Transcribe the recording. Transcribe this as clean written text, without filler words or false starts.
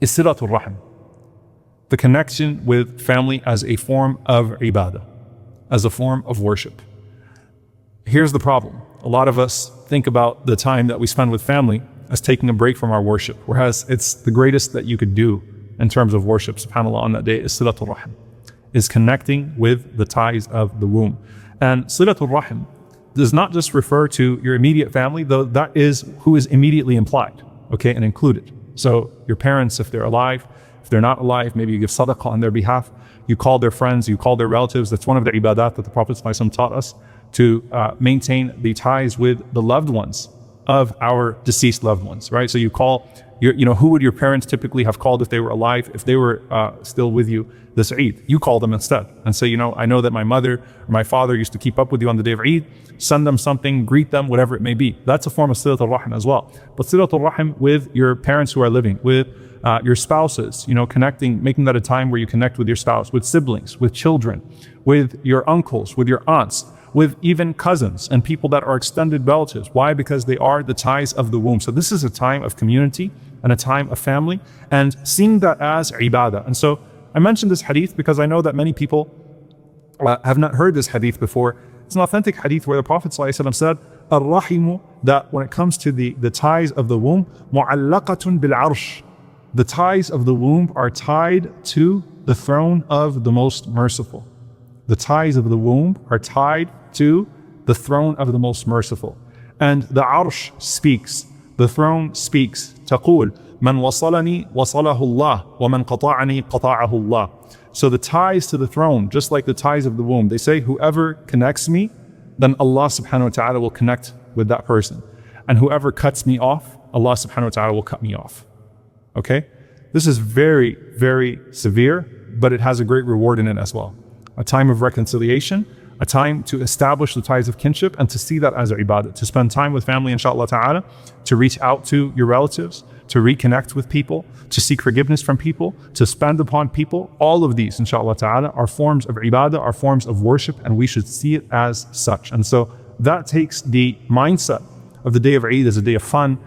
is silatul rahim, the connection with family as a form of ibadah, as a form of worship. Here's the problem. A lot of us think about the time that we spend with family as taking a break from our worship, whereas it's the greatest that you could do in terms of worship, subhanAllah, on that day is silatul rahim, is connecting with the ties of the womb. And silatul rahim does not just refer to your immediate family, though that is who is immediately implied, okay, and included. So your parents, if they're alive, if they're not alive, maybe you give sadaqah on their behalf, you call their friends, you call their relatives. That's one of the ibadat that the Prophet ﷺ taught us, to maintain the ties with the loved ones of our deceased loved ones, right? So you call, who would your parents typically have called if they were alive, if they were still with you this Eid? You call them instead and say, I know that my mother or my father used to keep up with you on the day of Eid. Send them something, greet them, whatever it may be. That's a form of silatul rahim as well. But silatul rahim with your parents who are living, with your spouses, connecting, making that a time where you connect with your spouse, with siblings, with children, with your uncles, with your aunts, with even cousins and people that are extended relatives. Why? Because they are the ties of the womb. So this is a time of community and a time of family, and seeing that as ibadah. And so I mentioned this hadith because I know that many people have not heard this hadith before. It's an authentic hadith where the Prophet ﷺ said, Ar-Rahimu, that when it comes to the ties of the womb, mu'allaqatun bil-arsh. The ties of the womb are tied to the throne of the Most Merciful. The ties of the womb are tied to the throne of the Most Merciful. And the arsh speaks, the throne speaks. تقول من وصلني وصله الله ومن قطعني قطعه الله. So the ties to the throne, just like the ties of the womb, they say whoever connects me, then Allah subhanahu wa ta'ala will connect with that person. And whoever cuts me off, Allah subhanahu wa ta'ala will cut me off. Okay? This is very, very severe, but it has a great reward in it as well. A time of reconciliation, a time to establish the ties of kinship and to see that as ibadah, to spend time with family, inshallah ta'ala, to reach out to your relatives, to reconnect with people, to seek forgiveness from people, to spend upon people. All of these, inshallah ta'ala, are forms of ibadah, are forms of worship, and we should see it as such. And so that takes the mindset of the day of Eid as a day of fun,